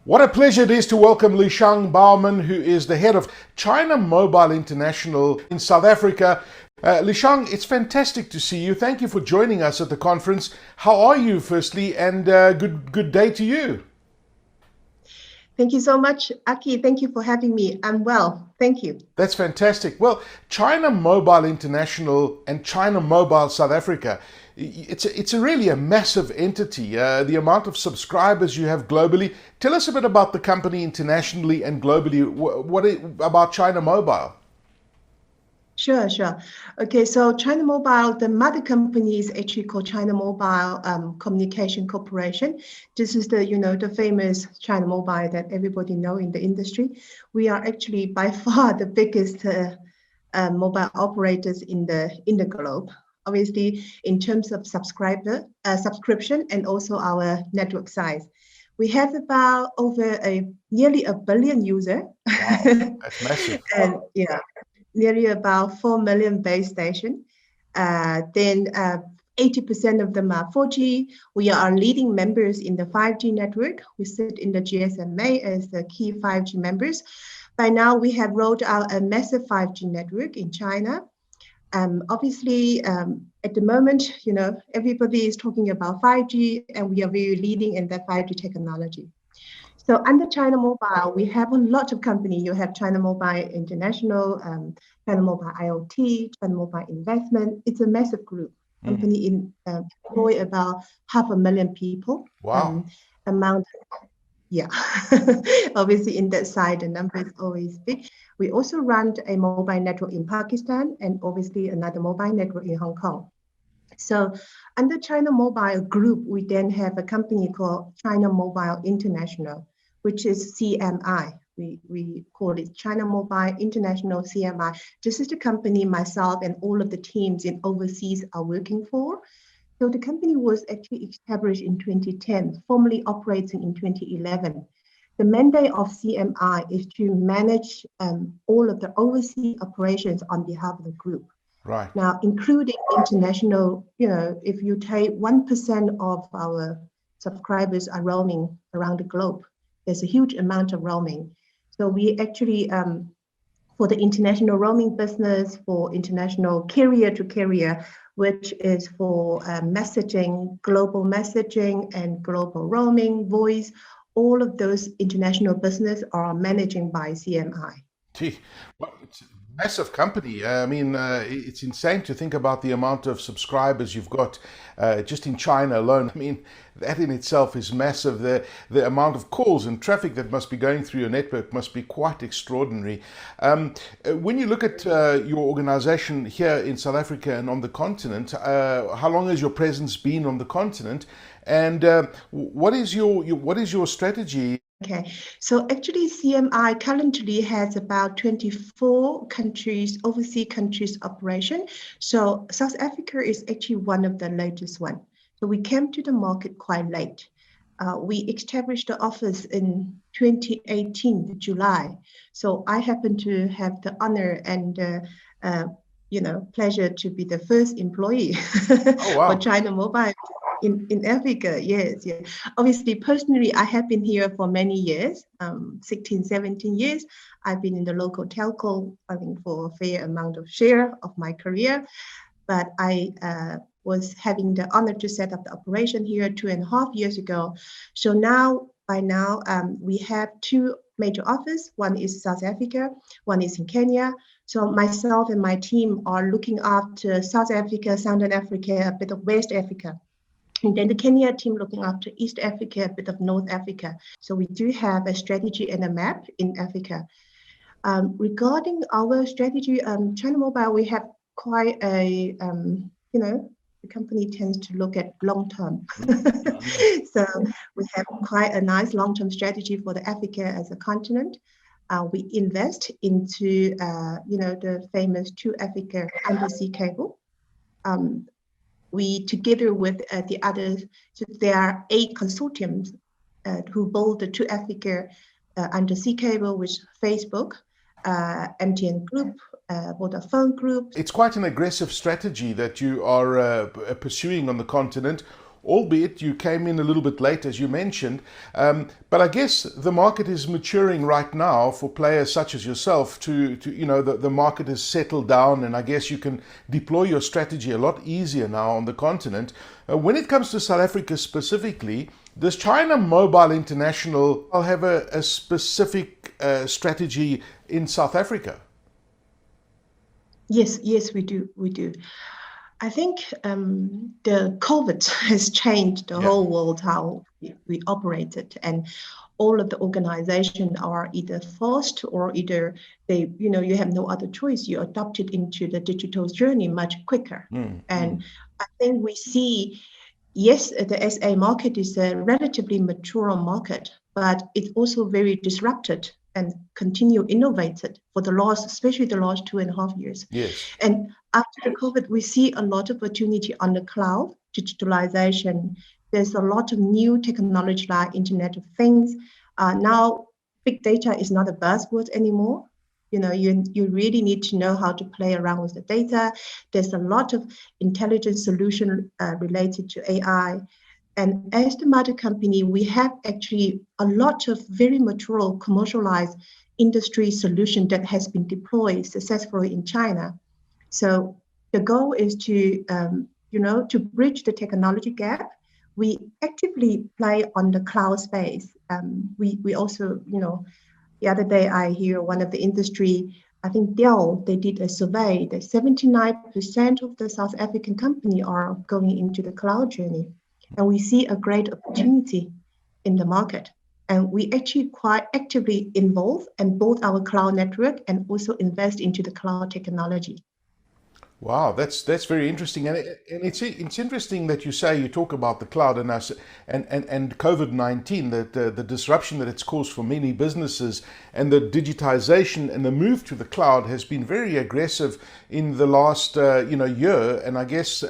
What a pleasure it is to welcome Lixiang Baumann, who is the head of China Mobile International in South Africa. Lixiang, it's fantastic to see you. Thank you for joining us at the conference. How are you, firstly, and good day to you. Thank you so much, Aki. Thank you for having me. I'm well. Thank you. That's fantastic. Well, China Mobile International and China Mobile South Africa, it's really a massive entity. The amount of subscribers you have globally. Tell us a bit about the company internationally and globally. What about China Mobile? Sure. Okay, so China Mobile, the mother company is actually called China Mobile Communication Corporation. This is the famous China Mobile that everybody know in the industry. We are actually by far the biggest mobile operators in the globe. Obviously, in terms of subscription and also our network size. We have about nearly a billion users. Wow, that's massive. And nearly about 4 million base stations. Then 80% of them are 4G. We are leading members in the 5G network. We sit in the GSMA as the key 5G members. By now, we have rolled out a massive 5G network in China. Obviously, at the moment, everybody is talking about 5G, and we are very leading in that 5G technology. So under China Mobile, we have a lot of companies. You have China Mobile International, China Mobile IoT, China Mobile Investment. It's a massive group. Company employ about 500,000 people. Wow. Obviously in that side, the number is always big. We also run a mobile network in Pakistan and obviously another mobile network in Hong Kong. So under China Mobile Group, we then have a company called China Mobile International, which is CMI. We call it China Mobile International CMI. This is the company myself and all of the teams in overseas are working for. So the company was actually established in 2010, formally operating in 2011. The mandate of CMI is to manage all of the overseas operations on behalf of the group. Right. Now, including international, if you take 1% of our subscribers are roaming around the globe, there's a huge amount of roaming. So we actually, for the international roaming business, for international carrier to carrier, which is for messaging, global messaging and global roaming, voice, all of those international business are managing by CMI. Gee, well, it's a massive company. I mean, it's insane to think about the amount of subscribers you've got just in China alone. I mean, that in itself is massive. The amount of calls and traffic that must be going through your network must be quite extraordinary. When you look at your organization here in South Africa and on the continent, how long has your presence been on the continent? And what is your strategy? Okay, so actually CMI currently has about 24 countries, overseas countries operation. So South Africa is actually one of the latest one. So we came to the market quite late. We established the office in 2018, July. So I happen to have the honor and pleasure to be the first employee for China Mobile in Africa. Yes. Obviously, personally, I have been here for many years, 16, 17 years. I've been in the local telco, I think, for a fair amount of share of my career. But I was having the honor to set up the operation here 2.5 years ago. So by now, we have two major offices. One is South Africa, one is in Kenya. So myself and my team are looking after South Africa, Southern Africa, a bit of West Africa. And then the Kenya team looking after East Africa, a bit of North Africa. So we do have a strategy and a map in Africa. Regarding our strategy, China Mobile, we have quite the company tends to look at long term. So we have quite a nice long-term strategy for the Africa as a continent. We invest into, the famous 2Africa undersea cable. We, together with the others, so there are 8 consortiums who build the 2Africa undersea cable, which Facebook, MTN Group, Vodafone Group. It's quite an aggressive strategy that you are pursuing on the continent. albeit you came in a little bit late, as you mentioned. But I guess the market is maturing right now for players such as yourself to the market has settled down, and I guess you can deploy your strategy a lot easier now on the continent. When it comes to South Africa specifically, does China Mobile International have a specific strategy in South Africa? Yes, we do. I think the COVID has changed the whole world, how we operated, and all of the organizations are either forced or either you have no other choice. You adopted into the digital journey much quicker. And I think we see, yes, the SA market is a relatively mature market, but it's also very disrupted and continue innovated for especially the last 2.5 years. Yes. And after the COVID, we see a lot of opportunity on the cloud, digitalization. There's a lot of new technology like Internet of Things. Now, big data is not a buzzword anymore. You really need to know how to play around with the data. There's a lot of intelligent solution related to AI. And as the mother company, we have actually a lot of very mature commercialized industry solution that has been deployed successfully in China. So the goal is to bridge the technology gap. We actively play on the cloud space. We also, the other day I hear one of the industry, I think Dell, they did a survey that 79% of the South African company are going into the cloud journey. And we see a great opportunity in the market. And we actually quite actively involve in both our cloud network and also invest into the cloud technology. Wow, that's very interesting, and it's interesting that you talk about the cloud and COVID-19, that the disruption that it's caused for many businesses, and the digitization and the move to the cloud has been very aggressive in the last year. And I guess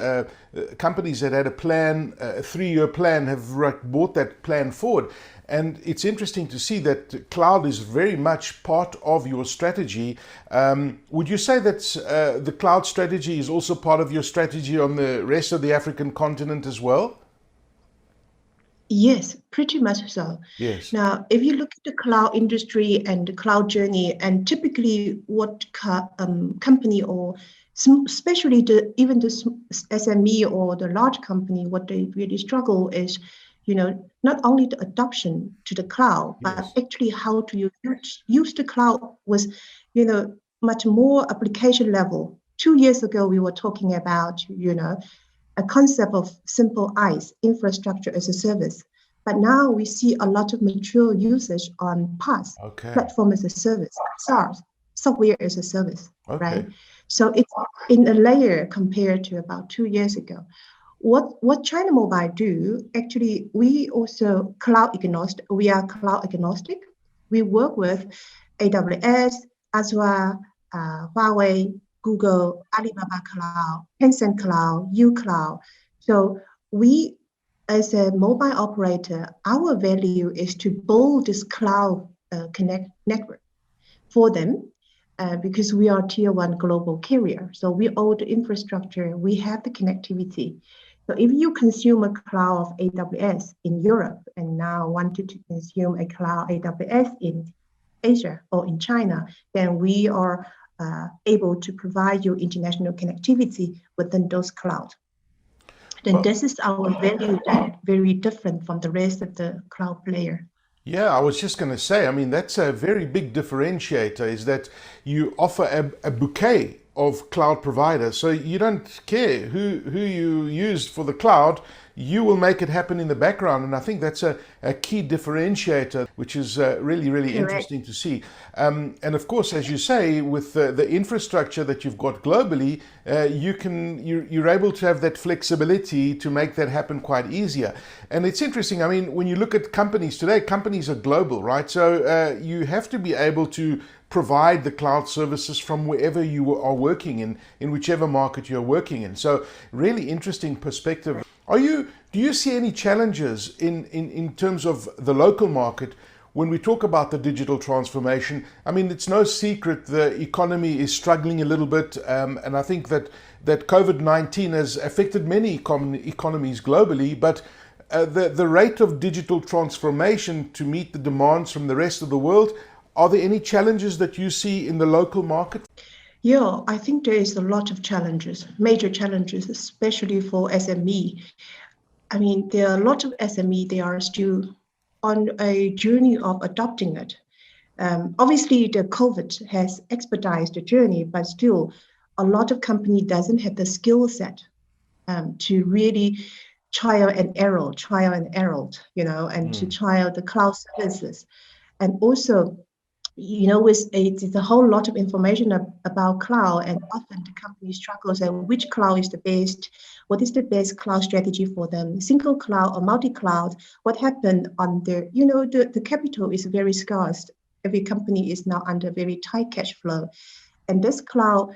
companies that had a 3-year plan have brought that plan forward. And it's interesting to see that cloud is very much part of your strategy. Would you say that the cloud strategy is also part of your strategy on the rest of the African continent as well? Yes, pretty much so. Yes. Now, if you look at the cloud industry and the cloud journey, and typically what company or especially even the SME or the large company, what they really struggle is not only the adoption to the cloud, but actually how to use the cloud with, much more application level. 2 years ago, we were talking about, a concept of simple IaaS, infrastructure as a service. But now we see a lot of mature usage on PaaS, platform as a service, SaaS, software as a service, right? So it's in a layer compared to about 2 years ago. What China Mobile do, actually, we also cloud agnostic. We are cloud agnostic. We work with AWS, Azure, Huawei, Google, Alibaba Cloud, Tencent Cloud, uCloud. So we, as a mobile operator, our value is to build this cloud connect network for them. Because we are tier 1 global carrier. So we own the infrastructure, we have the connectivity. So if you consume a cloud of AWS in Europe and now wanted to consume a cloud AWS in Asia or in China, then we are able to provide you international connectivity within those clouds. Then this is our value that very different from the rest of the cloud player. Yeah, I was just going to say, I mean, that's a very big differentiator, is that you offer a bouquet of cloud providers. So you don't care who you use for the cloud, you will make it happen in the background. And I think that's a key differentiator, which is really, really interesting to see. And of course, as you say, with the infrastructure that you've got globally, you're able to have that flexibility to make that happen quite easier. And it's interesting, I mean, when you look at companies today, companies are global, right? So you have to be able to provide the cloud services from wherever you are working in whichever market you're working in. So really interesting perspective. Do you see any challenges in terms of the local market when we talk about the digital transformation, I mean, it's no secret the economy is struggling a little bit, and I think that COVID-19 has affected many economies globally, but the rate of digital transformation to meet the demands from the rest of the world, are there any challenges that you see in the local market? Yeah, I think there is a lot of challenges, major challenges, especially for SME. I mean, there are a lot of SME, they are still on a journey of adopting it. Obviously, the COVID has expedited the journey, but still, a lot of company doesn't have the skill set to really trial and error, and to trial the cloud services. And also, it's a whole lot of information about cloud, and often the company struggles at which cloud is the best, what is the best cloud strategy for them, single cloud or multi-cloud, what happened on the capital is very scarce. Every company is now under very tight cash flow. And this cloud,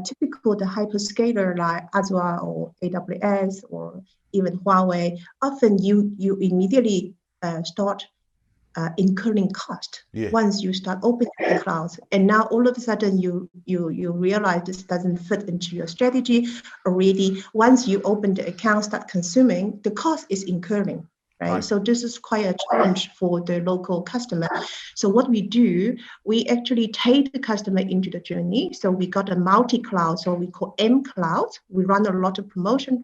typical the hyperscaler like Azure or AWS or even Huawei, often you immediately start incurring cost once you start opening the clouds, and now all of a sudden you realize this doesn't fit into your strategy already. Once you open the account, start consuming, the cost is incurring, right? So this is quite a challenge for the local customer. So what we do, we actually take the customer into the journey. So we got a multi-cloud, so we call M Cloud. We run a lot of promotion.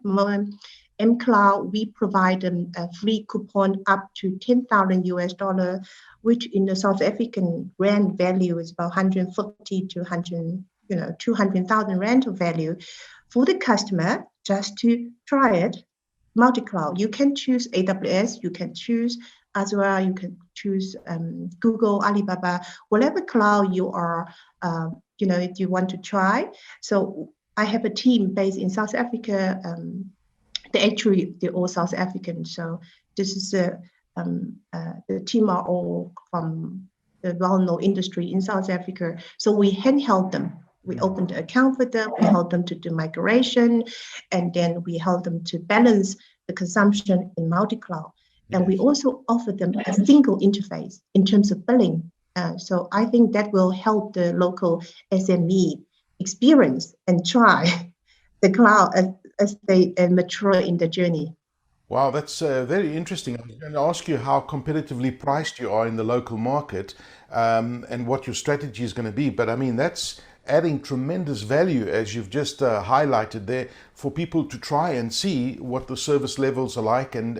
M Cloud, we provide them a free coupon up to $10,000, which in the South African rand value is about 150 to 200,000 rand of value for the customer just to try it. Multi-cloud, you can choose AWS, you can choose Azure, you can choose Google, Alibaba, whatever cloud you are, if you want to try. So I have a team based in South Africa. They're all South African. So this is the team are all from the well-known industry in South Africa. So we handheld them. We opened an account with them. We help them to do migration, and then we help them to balance the consumption in multi-cloud. And we also offer them a single interface in terms of billing. So I think that will help the local SME experience and try the cloud as they mature in the journey. Wow, that's very interesting. I was going to ask you how competitively priced you are in the local market, and what your strategy is going to be. But I mean, that's adding tremendous value, as you've just highlighted there, for people to try and see what the service levels are like. And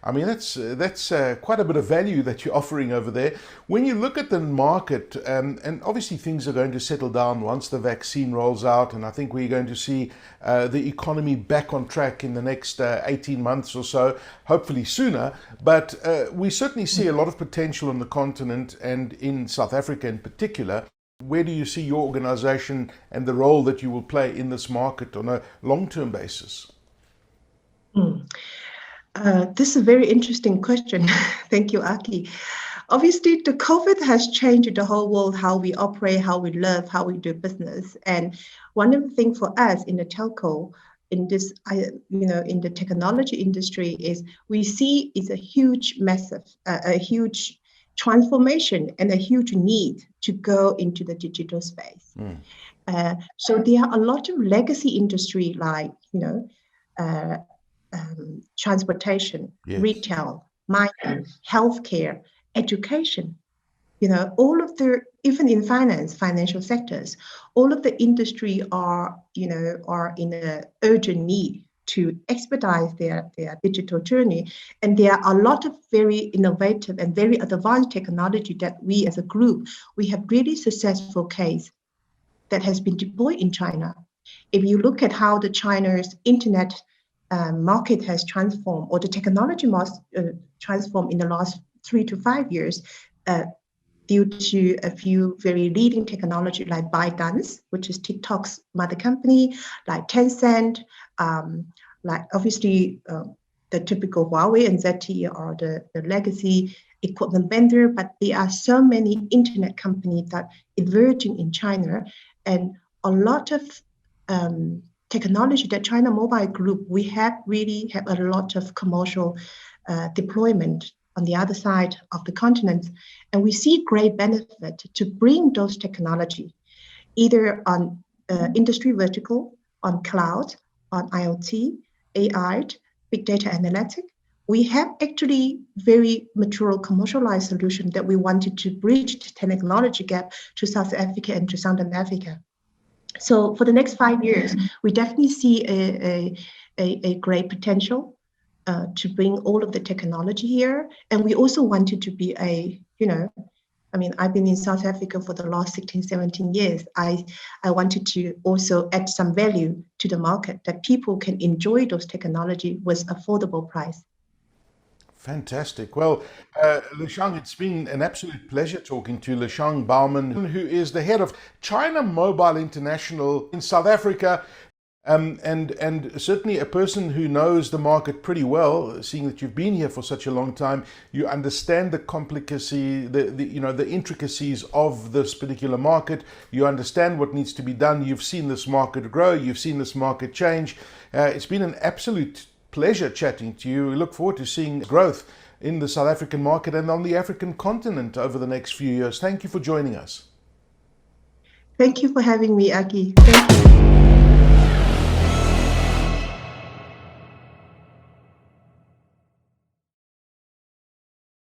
I mean, that's quite a bit of value that you're offering over there. When you look at the market, and obviously things are going to settle down once the vaccine rolls out, and I think we're going to see the economy back on track in the next 18 months or so, hopefully sooner. But we certainly see a lot of potential on the continent and in South Africa in particular. Where do you see your organization and the role that you will play in this market on a long-term basis? This is a very interesting question. Thank you, Aki. Obviously, the COVID has changed the whole world, how we operate, how we live, how we do business. And one of the things for us in the telco, in this, in the technology industry, is we see is a huge transformation and a huge need to go into the digital space. So there are a lot of legacy industry like, transportation, retail, mining, healthcare, education, all of the, even in financial sectors, all of the industry are in an urgent need to expedite their digital journey. And there are a lot of very innovative and very advanced technology that we as a group, we have really successful case that has been deployed in China. If you look at how the China's internet market has transformed, or the technology must transform in the last 3 to 5 years, due to a few very leading technology like ByteDance, which is TikTok's mother company, like Tencent, like obviously the typical Huawei and ZTE are the legacy equipment vendor, but there are so many internet companies that emerging in China, and a lot of technology that China Mobile Group, we have really have a lot of commercial deployment on the other side of the continent. And we see great benefit to bring those technology, either on industry vertical, on cloud, on IoT, AI, big data analytics. We have actually very mature commercialized solution that we wanted to bridge the technology gap to South Africa and to Southern Africa. So for the next 5 years, we definitely see a great potential to bring all of the technology here. And we also wanted to be I've been in South Africa for the last 16, 17 years. I wanted to also add some value to the market that people can enjoy those technology with affordable price. Fantastic. Well, Lixiang, it's been an absolute pleasure talking to Lixiang Baumann, who is the head of China Mobile International in South Africa, and certainly a person who knows the market pretty well. Seeing that you've been here for such a long time, you understand the complicacy, the intricacies of this particular market. You understand what needs to be done. You've seen this market grow. You've seen this market change. It's been an absolute pleasure chatting to you. We look forward to seeing growth in the South African market and on the African continent over the next few years. Thank you for joining us. Thank you for having me, Aki. Thank you.